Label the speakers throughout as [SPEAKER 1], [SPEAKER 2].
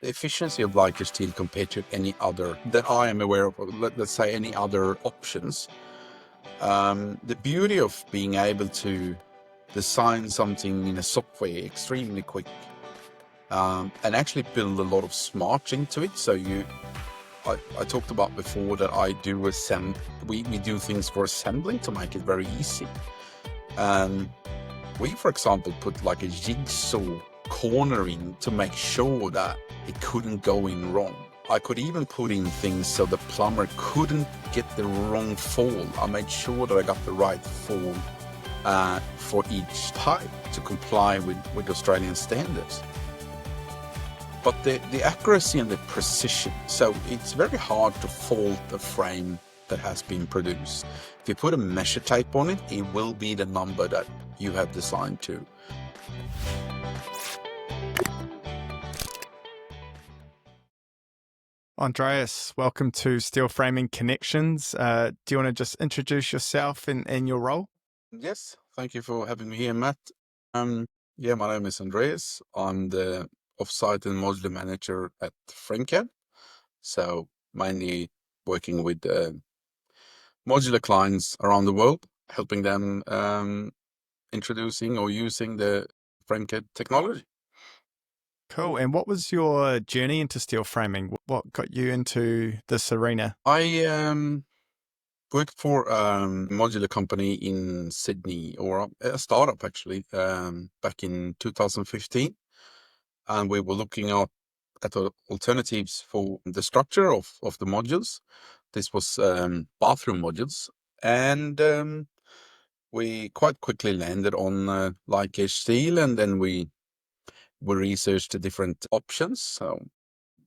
[SPEAKER 1] The efficiency of lighter steel compared to any other that I am aware of, let's say any other options. The beauty of being able to design something in a software extremely quick, and actually build a lot of smarts into it. So I talked about before that I do we do things for assembling to make it very easy. We, for example, put like a jigsaw cornering to make sure that it couldn't go in wrong. I could even put in things so the plumber couldn't get the wrong fall. I made sure that I got the right fall for each pipe to comply with Australian standards. But the accuracy and the precision, so it's very hard to fault a frame that has been produced. If you put a measure tape on it, it will be the number that you have designed to.
[SPEAKER 2] Andreas, welcome to Steel Framing Connections. Do you want to just introduce yourself and your role?
[SPEAKER 1] Yes, thank you for having me here, Matt. Yeah, my name is Andreas. I'm the Offsite and Modular Manager at Prefab. So mainly working with modular clients around the world, helping them introducing or using the Prefab technology.
[SPEAKER 2] Cool. And what was your journey into steel framing? What got you into this arena?
[SPEAKER 1] I worked for a modular company in Sydney, or a startup actually, back in 2015. And we were looking at alternatives for the structure of the modules. This was bathroom modules. And we quite quickly landed on light gauge steel, and then we researched the different options. So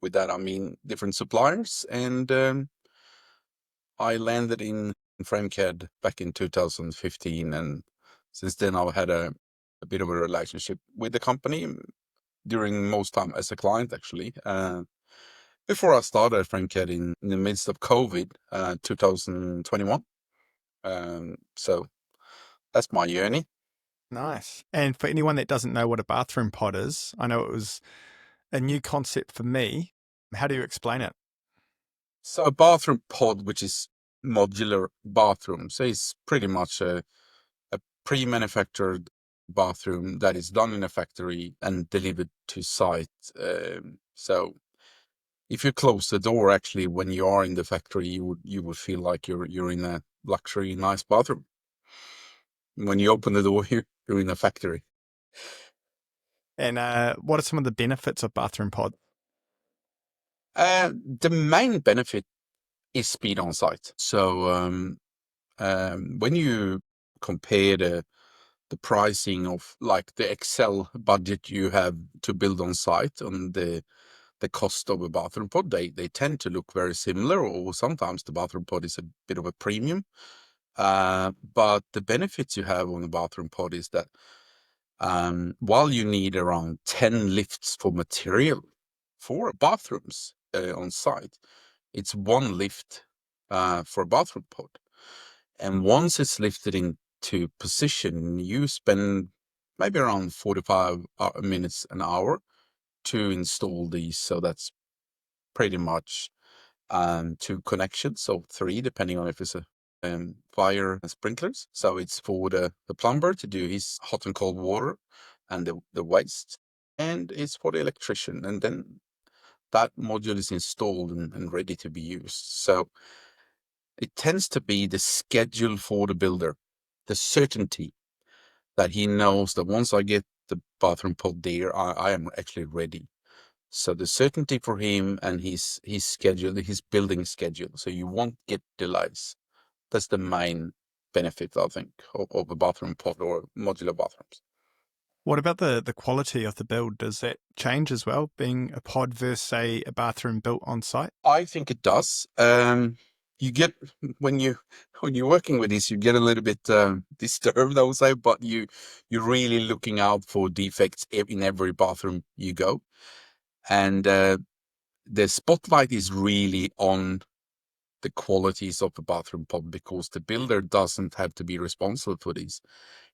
[SPEAKER 1] with that, I mean different suppliers. And I landed in FrameCAD back in 2015. And since then, I've had a bit of a relationship with the company during most time as a client, actually. Before I started FrameCAD in the midst of COVID, 2021. So that's my journey.
[SPEAKER 2] Nice. And for anyone that doesn't know what a bathroom pod is, I know it was a new concept for me. How do you explain it?
[SPEAKER 1] So a bathroom pod, which is modular bathroom, so it's pretty much a pre-manufactured bathroom that is done in a factory and delivered to site. So if you close the door, actually, when you are in the factory, you would feel like you're in a luxury, nice bathroom. When you open the door, you're in a factory.
[SPEAKER 2] And what are some of the benefits of bathroom pod?
[SPEAKER 1] The main benefit is speed on site. So when you compare the pricing of like the Excel budget you have to build on site and the cost of a bathroom pod, they tend to look very similar, or sometimes the bathroom pod is a bit of a premium. But the benefits you have on the bathroom pod is that while you need around 10 lifts for material for bathrooms on site, it's one lift for a bathroom pod. And once it's lifted into position, you spend maybe around 45 minutes, an hour to install these. So that's pretty much 2 connections, so 3, depending on if it's a fire sprinklers. So it's for the plumber to do his hot and cold water and the waste, and it's for the electrician. And then that module is installed and ready to be used. So it tends to be the schedule for the builder, the certainty that he knows that once I get the bathroom pod there, I am actually ready. So the certainty for him and his schedule, his building schedule, so you won't get delays. That's the main benefit, I think, of a bathroom pod or modular bathrooms.
[SPEAKER 2] What about the quality of the build? Does that change as well, being a pod versus, say, a bathroom built on site?
[SPEAKER 1] I think it does. You get when you're working with this, you get a little bit disturbed, I would say, but you're really looking out for defects in every bathroom you go, and the spotlight is really on the qualities of the bathroom pod, because the builder doesn't have to be responsible for these.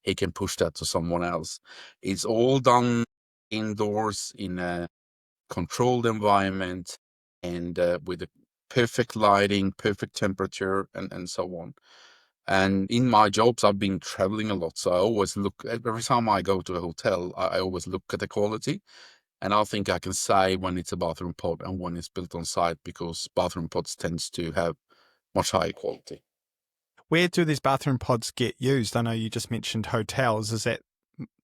[SPEAKER 1] He can push that to someone else. It's all done indoors in a controlled environment, and with the perfect lighting, perfect temperature, and so on. And in my jobs, I've been traveling a lot, so I always look, every time I go to a hotel, I always look at the quality. And I think I can say when it's a bathroom pod and when it's built on site, because bathroom pods tends to have much higher quality.
[SPEAKER 2] Where do these bathroom pods get used? I know you just mentioned hotels. Is that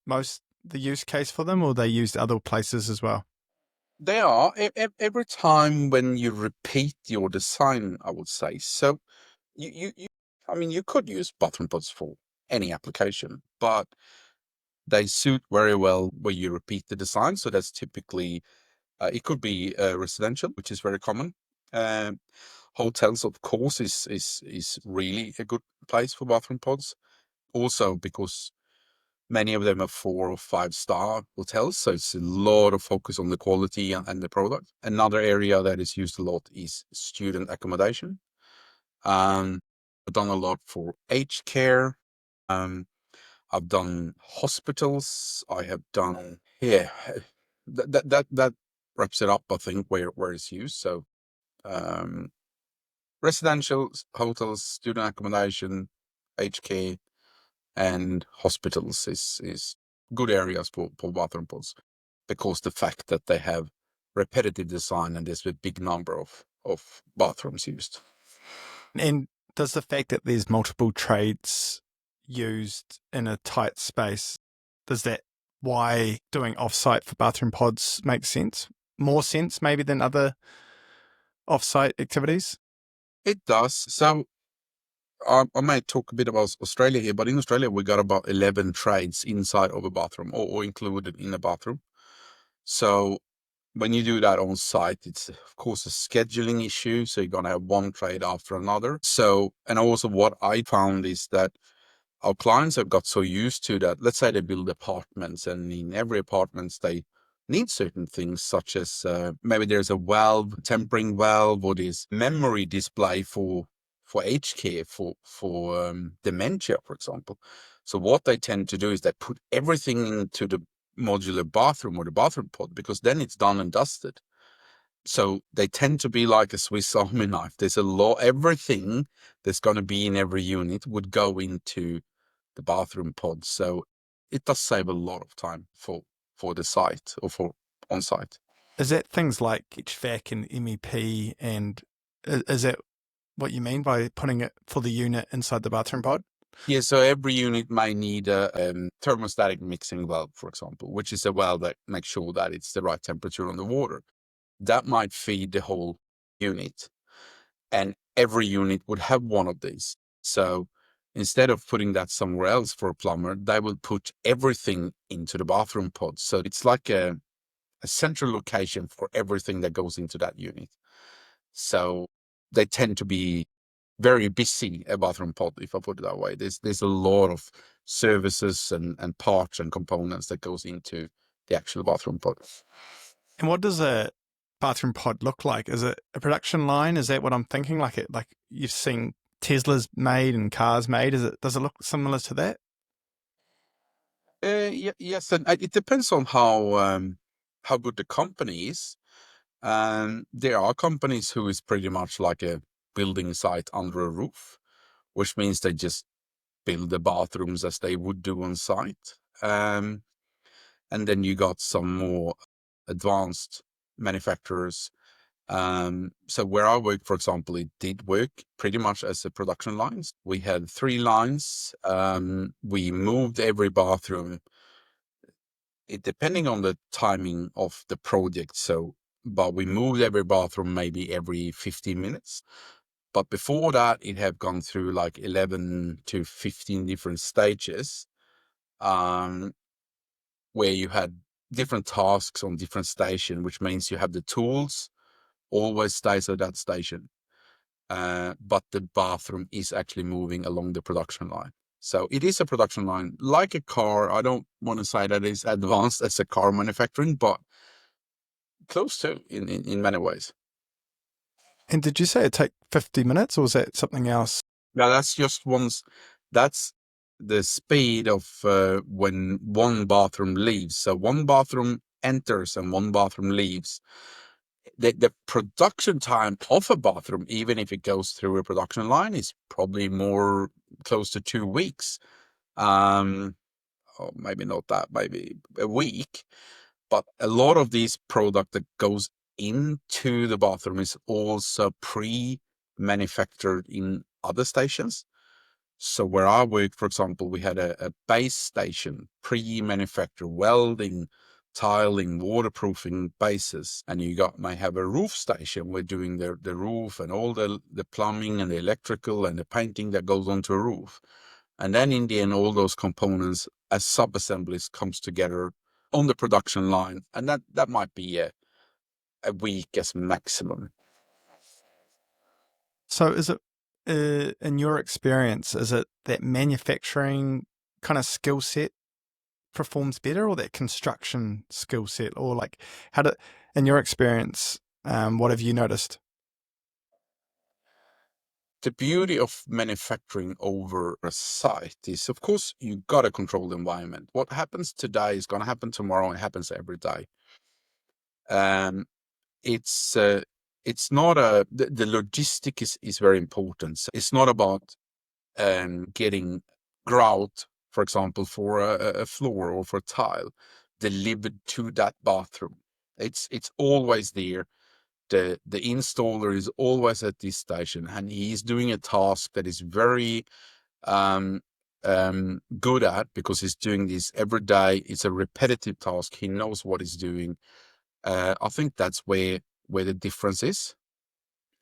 [SPEAKER 2] most the use case for them, or they used other places as well?
[SPEAKER 1] They are every time when you repeat your design, I would say. So I mean, you could use bathroom pods for any application, but they suit very well where you repeat the design. So that's typically, it could be residential, which is very common. Um, Hotels, of course, is really a good place for bathroom pods. Also because many of them are 4 or 5-star hotels, so it's a lot of focus on the quality and the product. Another area that is used a lot is student accommodation. I've done a lot for aged care. Um, I've done hospitals. I have done, yeah, that wraps it up, I think, where it's used. So um, residential, hotels, student accommodation, aged care, and hospitals is good areas for bathroom pods, because the fact that they have repetitive design and there's a big number of bathrooms used.
[SPEAKER 2] And does the fact that there's multiple trades used in a tight space, does that why doing offsite for bathroom pods makes sense? More sense maybe than other offsite activities?
[SPEAKER 1] It does. So I might talk a bit about Australia here, but in Australia we got about 11 trades inside of a bathroom, or included in a bathroom. So when you do that on site, it's of course a scheduling issue. So you're gonna have one trade after another. So, and also what I found is that our clients have got so used to that. Let's say they build apartments, and in every apartments they need certain things, such as maybe there's a valve, tempering valve, or this memory display for aged care, for dementia, for example. So what they tend to do is they put everything into the modular bathroom or the bathroom pod, because then it's done and dusted. So they tend to be like a Swiss Army knife. There's a lot, everything that's going to be in every unit would go into the bathroom pod. So it does save a lot of time for the site or for on site.
[SPEAKER 2] Is that things like HVAC and MEP, and is that what you mean by putting it for the unit inside the bathroom pod?
[SPEAKER 1] Yeah, so every unit may need a thermostatic mixing valve, for example, which is a valve that makes sure that it's the right temperature on the water. That might feed the whole unit, and every unit would have one of these. So instead of putting that somewhere else for a plumber, they will put everything into the bathroom pod. So it's like a central location for everything that goes into that unit. So they tend to be very busy, a bathroom pod, if I put it that way. There's a lot of services and parts and components that goes into the actual bathroom pod.
[SPEAKER 2] And what does a bathroom pod look like? Is it a production line? Is that what I'm thinking? Like you've seen Teslas made and cars made. Does it look similar to that?
[SPEAKER 1] Yes, and it depends on how good the company is. There are companies who is pretty much like a building site under a roof, which means they just build the bathrooms as they would do on site. And then you got some more advanced manufacturers. So where I work, for example, it did work pretty much as a production lines. We had 3 lines. We moved every bathroom, depending on the timing of the project. But we moved every bathroom maybe every 15 minutes. But before that, it had gone through like 11 to 15 different stages, where you had different tasks on different station, which means you have the tools always stays at that station. But the bathroom is actually moving along the production line. So it is a production line, like a car. I don't want to say that it's advanced as a car manufacturing, but close to in many ways.
[SPEAKER 2] And did you say it take 50 minutes, or was that something else?
[SPEAKER 1] Now that's just that's the speed of when one bathroom leaves. So one bathroom enters and one bathroom leaves, the production time of a bathroom, even if it goes through a production line, is probably more close to 2 weeks. Or maybe not that, maybe a week. But a lot of these product that goes into the bathroom is also pre-manufactured in other stations. So where I work, for example, we had a base station, pre-manufactured welding, tiling, waterproofing bases. And you may have a roof station. We're doing the roof and all the plumbing and the electrical and the painting that goes onto a roof. And then in the end, all those components as sub-assemblies comes together on the production line. And that might be a week as maximum.
[SPEAKER 2] So is it, in your experience, is it that manufacturing kind of skill set performs better, or that construction skill set, or like in your experience, what have you noticed?
[SPEAKER 1] The beauty of manufacturing over a site is, of course, you got to control the environment. What happens today is going to happen tomorrow. It happens every day. It's not the logistic is very important. So it's not about getting grout, for example, for a floor or for tile delivered to that bathroom. It's always there. The installer is always at this station, and he's doing a task that is very good at, because he's doing this every day. It's a repetitive task. He knows what he's doing. I think that's where the difference is.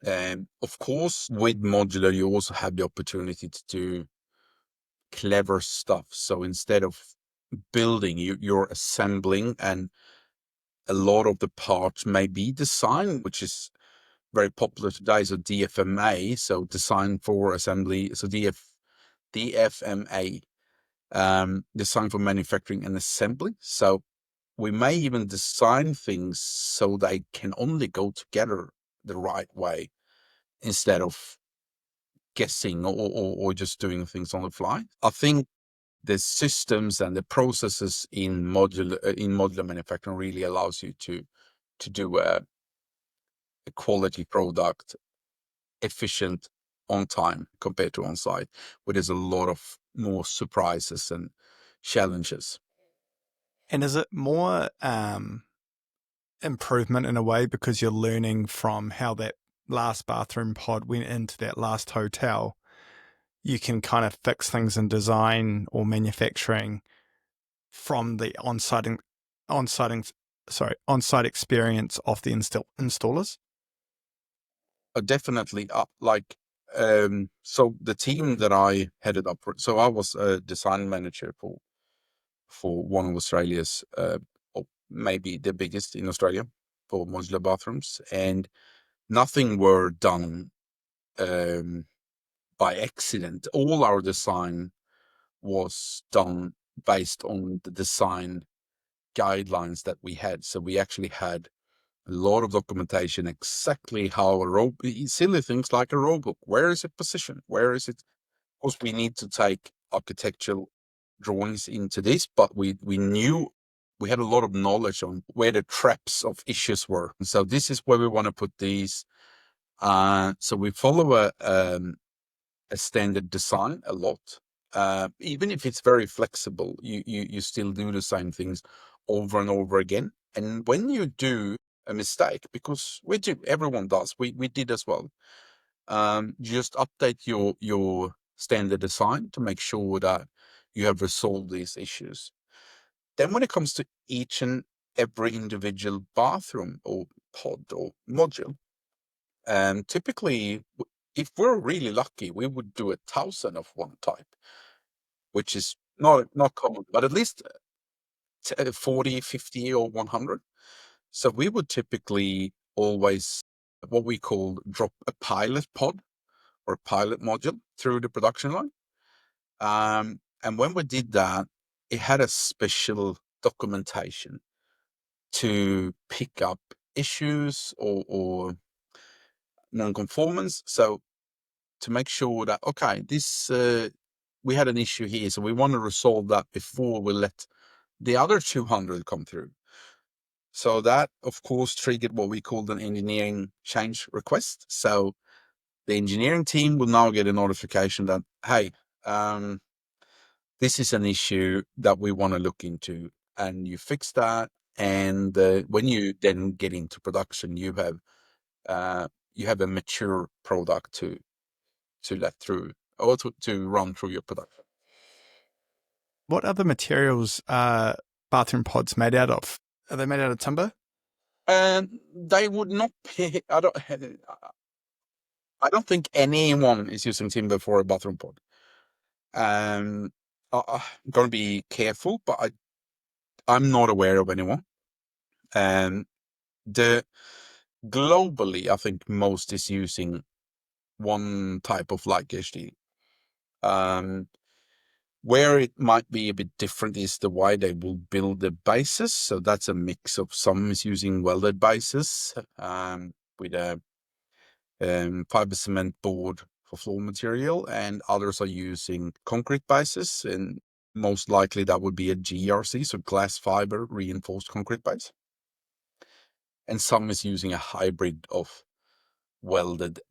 [SPEAKER 1] Of course, with modular, you also have the opportunity to do clever stuff. So instead of building, you're assembling, and a lot of the parts may be designed, which is very popular today. So DFMA, so design for assembly. So DFMA, design for manufacturing and assembly. So we may even design things so they can only go together the right way, instead of guessing or just doing things on the fly. I think the systems and the processes in modular manufacturing really allows you to do a quality product, efficient, on time, compared to on site, where there's a lot of more surprises and challenges.
[SPEAKER 2] And is it more improvement in a way because you're learning from how that last bathroom pod went into that last hotel? You can kind of fix things in design or manufacturing from the on-site experience of the installers?
[SPEAKER 1] Definitely up. So the team that I headed up, so I was a design manager for one of Australia's, or maybe the biggest in Australia, for modular bathrooms, and nothing were done by accident. All our design was done based on the design guidelines that we had. So we actually had a lot of documentation, exactly how silly things like a row book. Where is it positioned? Where is it? Of course, we need to take architectural drawings into this, but we knew, we had a lot of knowledge on where the traps of issues were. And so this is where we want to put these. So we follow a standard design a lot. Even if it's very flexible, you still do the same things over and over again. And when you do a mistake, because everyone does, we did as well, just update your standard design to make sure that you have resolved these issues. Then when it comes to each and every individual bathroom or pod or module, typically, if we're really lucky, we would do 1,000 of one type, which is not common, but at least 40, 50, or 100. So we would typically always, what we call, drop a pilot pod or a pilot module through the production line. And when we did that, it had a special documentation to pick up issues or non-conformance. So to make sure that, okay, this we had an issue here, so we want to resolve that before we let the other 200 come through. So that, of course, triggered what we called an engineering change request. So the engineering team will now get a notification that, hey, this is an issue that we want to look into, and you fix that. And when you then get into production, you have a mature product to let through, or to run through your production.
[SPEAKER 2] What other materials are bathroom pods made out of? Are they made out of timber?
[SPEAKER 1] And they would not be. I don't think anyone is using timber for a bathroom pod. I'm going to be careful, but I'm not aware of anyone. And the globally, I think most is using one type of light gauge steel. Where it might be a bit different is the way they will build the bases. So that's a mix of, some is using welded bases with a fiber cement board for floor material, and others are using concrete bases, and most likely that would be a GRC, so glass fiber reinforced concrete base. And some is using a hybrid of welded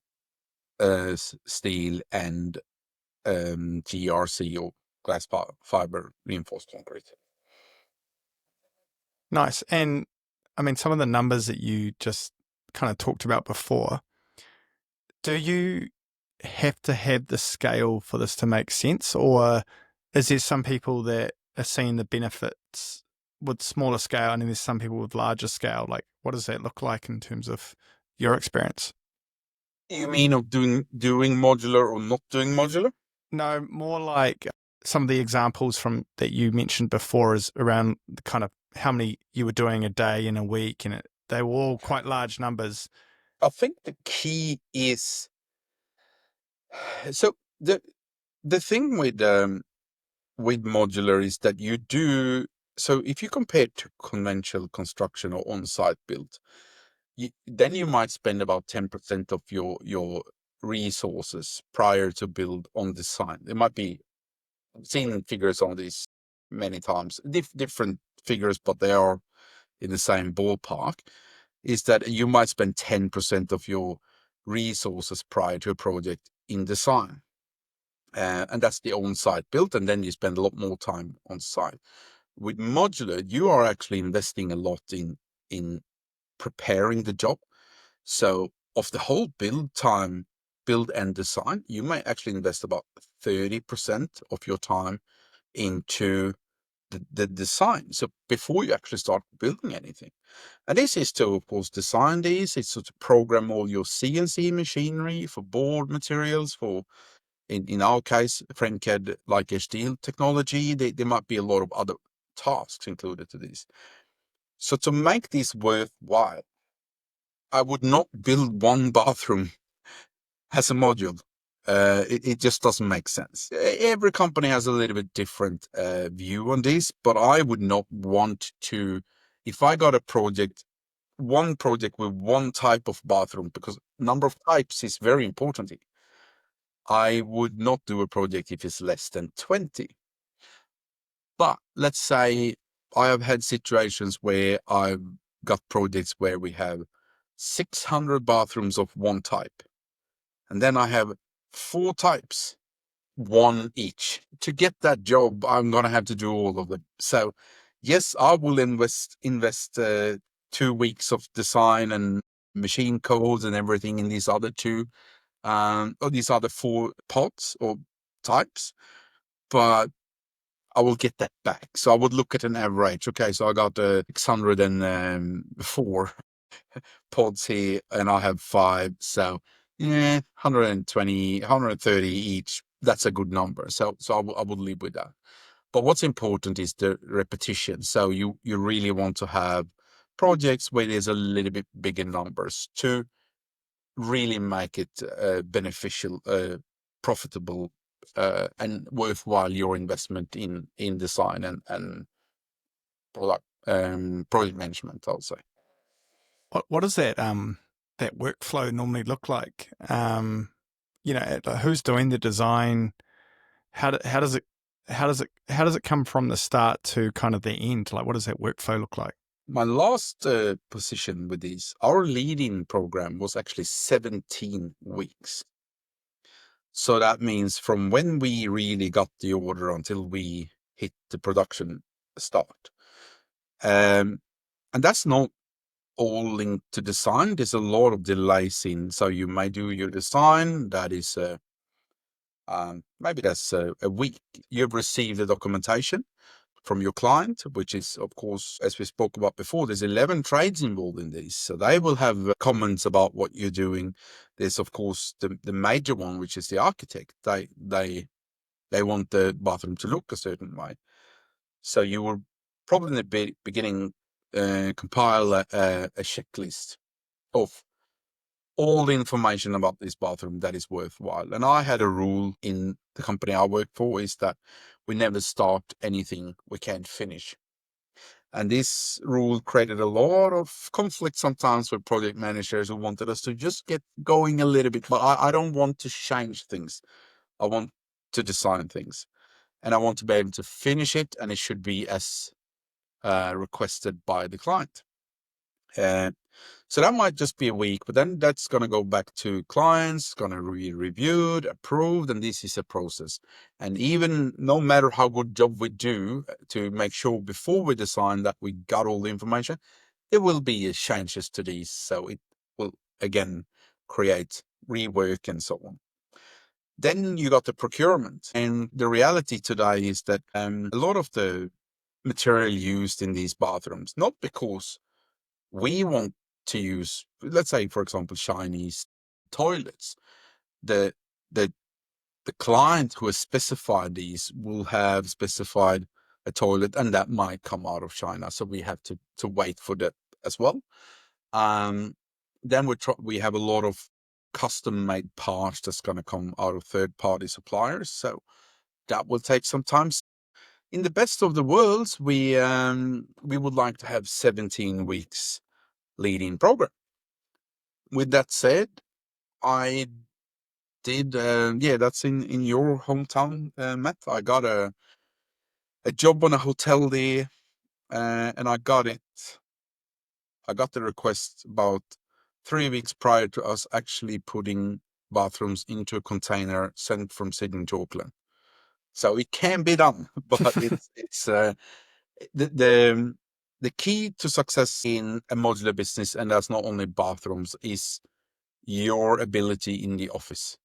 [SPEAKER 1] steel and GRC, or glass fiber reinforced concrete.
[SPEAKER 2] Nice. And I mean, some of the numbers that you just kind of talked about before, do you have to have the scale for this to make sense? Or is there some people that are seeing the benefits with smaller scale, and then there's some people with larger scale? Like, what does that look like in terms of your experience?
[SPEAKER 1] You mean of doing modular or not doing modular?
[SPEAKER 2] No, more like some of the examples from that you mentioned before is around the kind of how many you were doing a day in a week, and they were all quite large numbers.
[SPEAKER 1] I think the key is, so the thing with modular is that you do, so if you compare it to conventional construction or on-site build, then you might spend about 10% of your resources prior to build on design. There might be, I've seen figures on this many times, different figures, but they are in the same ballpark, is that you might spend 10% of your resources prior to a project in design. And that's the on-site build, and then you spend a lot more time on site. With modular, you are actually investing a lot in preparing the job. So of the whole build time, build and design, you may actually invest about 30% of your time into the design. So before you actually start building anything. And this is to, of course, design these. It's to program all your CNC machinery for board materials, for, in our case, FrameCAD like steel technology. There might be a lot of other tasks included to this. So to make this worthwhile, I would not build one bathroom as a module. It just doesn't make sense. Every company has a little bit different view on this, but I would not want to, if I got a project, one project with one type of bathroom, because number of types is very important here. I would not do a project if it's less than 20. But let's say I have had situations where I've got projects where we have 600 bathrooms of one type. And then I have 4 types, one each. To get that job, I'm going to have to do all of them. So yes, I will invest 2 weeks of design and machine codes and everything in these other 2, or these other 4 pods or types, but I will get that back. So I would look at an average. Okay, so I got 604 pods here, and I have 5. So 120, 130 each. That's a good number. So I would live with that. But what's important is the repetition. So you really want to have projects where there's a little bit bigger numbers to really make it beneficial, profitable, and worthwhile your investment in design and project management, I'll say.
[SPEAKER 2] What does that workflow normally look like? Who's doing the design? How does it come from the start to kind of the end? Like, what does that workflow look like?
[SPEAKER 1] my last position with these, our leading program was actually 17 weeks. So that means from when we really got the order until we hit the production start. And that's not all linked to design. There's a lot of delays in. So you may do your design. That is maybe that's a week. You've received the documentation from your client, which is, of course, as we spoke about before, there's 11 trades involved in these. So they will have comments about what you're doing. There's, of course, the major one, which is the architect. They want the bathroom to look a certain way. So you will probably in the beginning compile a checklist of all the information about this bathroom that is worthwhile. And I had a rule in the company I work for is that we never start anything we can't finish. And this rule created a lot of conflict sometimes with project managers who wanted us to just get going a little bit. But I don't want to change things. I want to design things. And I want to be able to finish it. And it should be as requested by the client. So that might just be a week, but then that's going to go back to clients, going to be reviewed, approved, and this is a process. And even no matter how good job we do to make sure before we design that we got all the information, there will be changes to these. So it will, again, create rework and so on. Then you got the procurement. And the reality today is that a lot of the material used in these bathrooms, not because we want to use, let's say, for example, Chinese toilets. The the the client who has specified these will have specified a toilet, and that might come out of China. So we have to wait for that as well. Then we have a lot of custom-made parts that's going to come out of third-party suppliers. So that will take some time. In the best of the worlds, we would like to have 17 weeks leading program. With that said, I did, that's in your hometown, Matt. I got a job on a hotel there, and I got it. I got the request about 3 weeks prior to us actually putting bathrooms into a container sent from Sydney to Auckland. So it can be done, but it's the key to success in a modular business, and that's not only bathrooms, is your ability in the office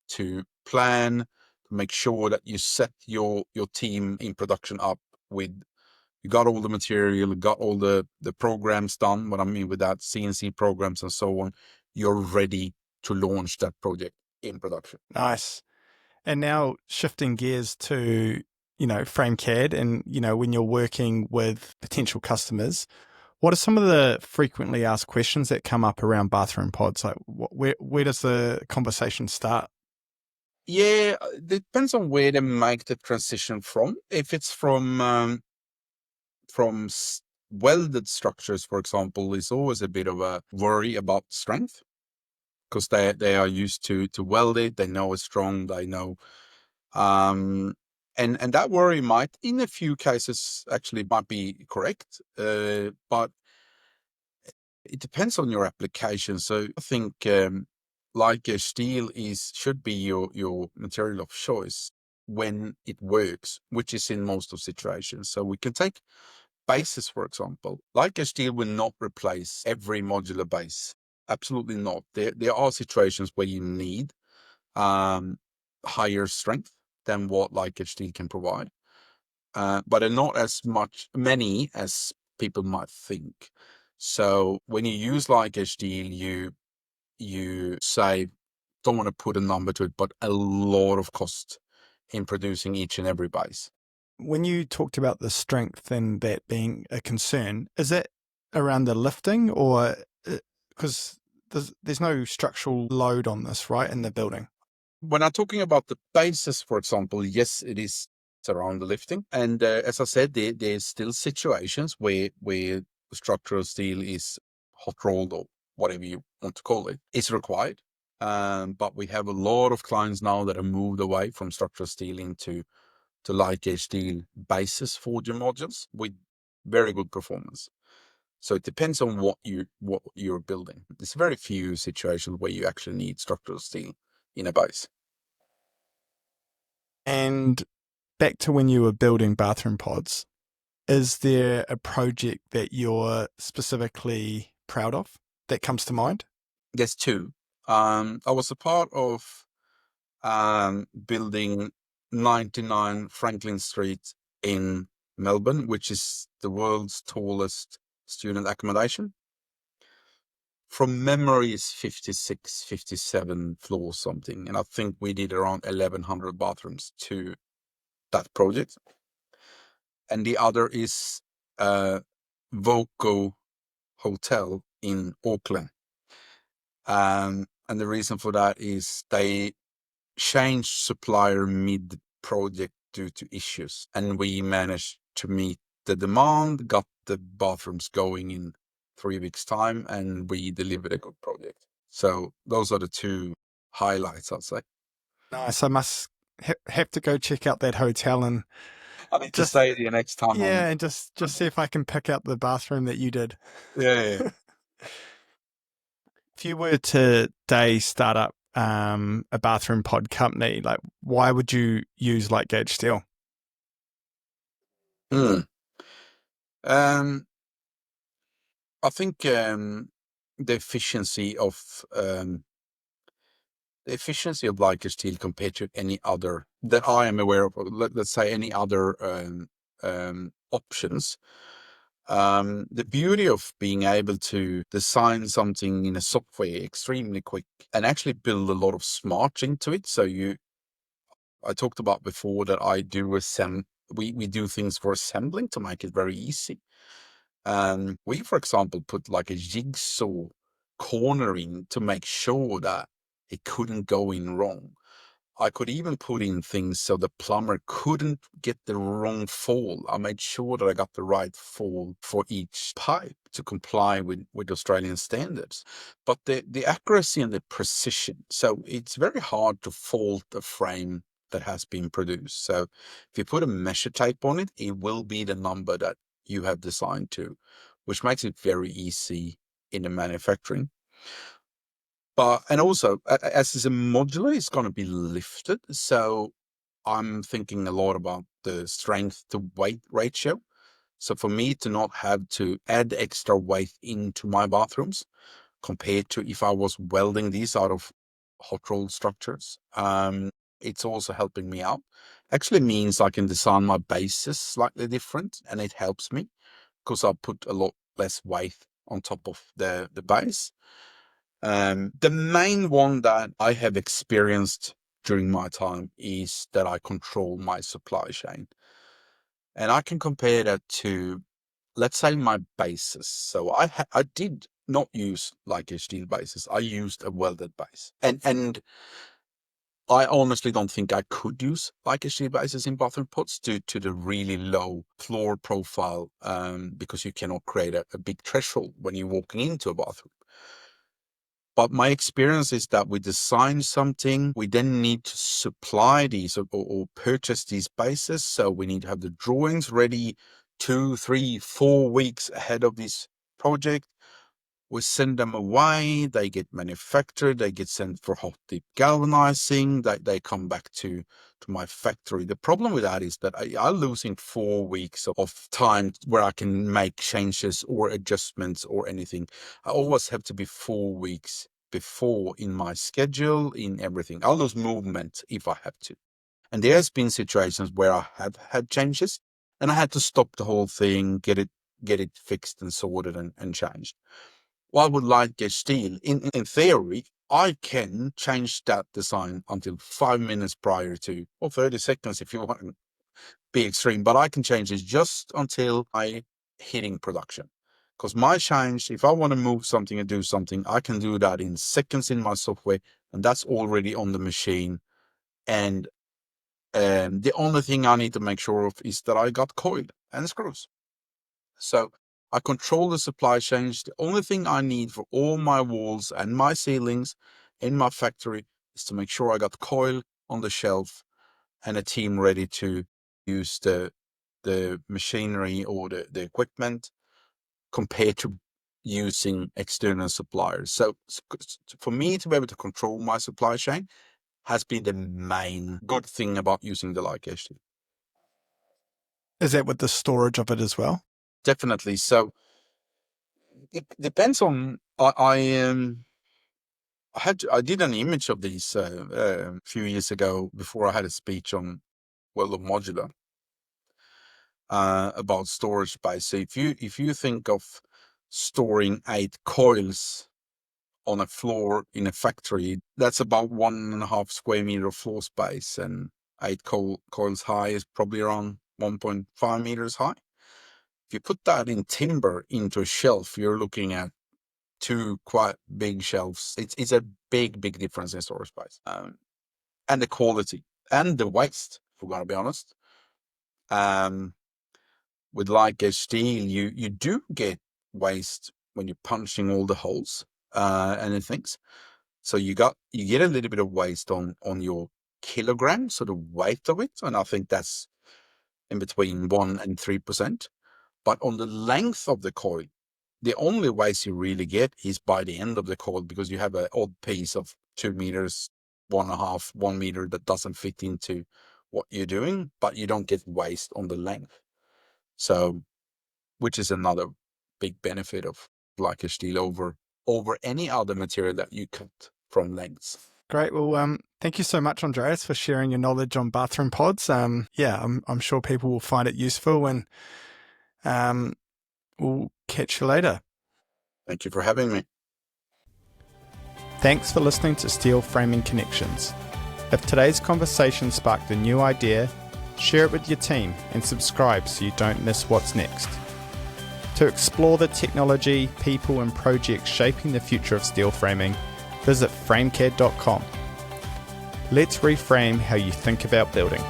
[SPEAKER 1] to plan, to make sure that you set your team in production up with, you got all the material, you got all the programs done. What I mean with that, CNC programs and so on, you're ready to launch that project in production.
[SPEAKER 2] Nice. And now shifting gears to, frame CAD and, when you're working with potential customers, what are some of the frequently asked questions that come up around bathroom pods? Like where does the conversation start?
[SPEAKER 1] Yeah, it depends on where they make the transition from. If it's from welded structures, for example, is always a bit of a worry about strength because they are used to weld it. They know it's strong. They know, and that worry might, in a few cases, actually might be correct. But it depends on your application. So I think like steel should be your material of choice when it works, which is in most of situations. So we can take bases, for example. Like steel will not replace every modular base. Absolutely not. There are situations where you need higher strength than what like steel can provide, but are not as many as people might think. So when you use like steel, you say, don't want to put a number to it, but a lot of cost in producing each and every base.
[SPEAKER 2] When you talked about the strength and that being a concern, is that around the lifting or because there's no structural load on this, right, in the building?
[SPEAKER 1] When I'm talking about the bases, for example, yes, it is around the lifting. And as I said, there's still situations where structural steel is hot rolled or whatever you want to call it, is required. But we have a lot of clients now that have moved away from structural steel into light gauge steel bases for your modules with very good performance. So it depends on what you're building. There's very few situations where you actually need structural steel in a base.
[SPEAKER 2] And back to when you were building bathroom pods, is there a project that you're specifically proud of that comes to mind?
[SPEAKER 1] There's two. I was a part of building 99 Franklin Street in Melbourne, which is the world's tallest student accommodation. From memory, is 56, 57 floors something. And I think we did around 1,100 bathrooms to that project. And the other is Voco Hotel in Auckland. And the reason for that is they changed supplier mid-project due to issues, and we managed to meet the demand, got the bathrooms going in 3 weeks' time, and we delivered a good project. So those are the two highlights, I'd say.
[SPEAKER 2] Nice. I must have to go check out that hotel and
[SPEAKER 1] I need to
[SPEAKER 2] just,
[SPEAKER 1] stay there next time.
[SPEAKER 2] and just see if I can pick up the bathroom that you did.
[SPEAKER 1] Yeah.
[SPEAKER 2] If you were to start up a bathroom pod company, like why would you use light gauge steel?
[SPEAKER 1] Mm. I think the efficiency of light gauge steel compared to any other that I am aware of, let's say any other options. The beauty of being able to design something in a software extremely quick and actually build a lot of smarts into it. So I talked about before that I do we do things for assembling to make it very easy. We, for example, put like a jigsaw cornering to make sure that it couldn't go in wrong. I could even put in things so the plumber couldn't get the wrong fall. I made sure that I got the right fall for each pipe to comply with Australian standards. But the accuracy and the precision, so it's very hard to fault a frame that has been produced. So if you put a measure tape on it, it will be the number that you have designed to, which makes it very easy in the manufacturing. And also, as it's a modular, it's going to be lifted. So I'm thinking a lot about the strength to weight ratio. So for me to not have to add extra weight into my bathrooms compared to if I was welding these out of hot rolled structures, it's also helping me out. Actually means I can design my bases slightly different, and it helps me because I put a lot less weight on top of the base. The main one that I have experienced during my time is that I control my supply chain. And I can compare that to, let's say, my bases. So I did not use like a steel basis. I used a welded base. And I honestly don't think I could use like a steel basis in bathroom pots due to the really low floor profile, because you cannot create a big threshold when you're walking into a bathroom. But my experience is that we design something, we then need to supply these or purchase these bases. So we need to have the drawings ready 2, 3, 4 weeks ahead of this project. We send them away, they get manufactured, they get sent for hot dip galvanizing, they come back to my factory. The problem with that is that I'm losing 4 weeks of time where I can make changes or adjustments or anything. I always have to be 4 weeks before in my schedule, in everything. I'll lose movement if I have to. And there's been situations where I have had changes and I had to stop the whole thing, get it fixed and sorted and changed. Why would light gauge steel? In theory, I can change that design until 5 minutes prior to, or 30 seconds if you want to be extreme, but I can change it just until I hitting production. Because my change, if I want to move something and do something, I can do that in seconds in my software, and that's already on the machine. And the only thing I need to make sure of is that I got coil and screws. So I control the supply chains. The only thing I need for all my walls and my ceilings in my factory is to make sure I got coil on the shelf and a team ready to use the machinery or the equipment. compared to using external suppliers. So for me to be able to control my supply chain has been the main good thing about using the like HD.
[SPEAKER 2] Is that with the storage of it as well?
[SPEAKER 1] Definitely. So it depends on, I did an image of these a few years ago before I had a speech on Modular about storage space. So if you think of storing 8 coils on a floor in a factory, that's about 1.5 square meter of floor space, and 8 coils high is probably around 1.5 meters high. If you put that in timber into a shelf, you're looking at 2 quite big shelves. It's a big difference in storage space, and the quality and the waste, if we're going to be honest. With like a steel, you do get waste when you're punching all the holes and things. So you get a little bit of waste on your kilogram, so the weight of it, and I think that's in between 1% and 3%. But on the length of the coil, the only waste you really get is by the end of the coil, because you have an odd piece of 2 meters, 1.5, 1 meter that doesn't fit into what you're doing, but you don't get waste on the length. So, which is another big benefit of like a steel over any other material that you cut from lengths.
[SPEAKER 2] Great. Well, thank you so much, Andreas, for sharing your knowledge on bathroom pods. I'm sure people will find it useful, and we'll catch you later.
[SPEAKER 1] Thank you for having me.
[SPEAKER 2] Thanks for listening to Steel Framing Connections. If today's conversation sparked a new idea, share it with your team and subscribe so you don't miss what's next. To explore the technology, people and projects shaping the future of steel framing, visit framecad.com. Let's reframe how you think about building.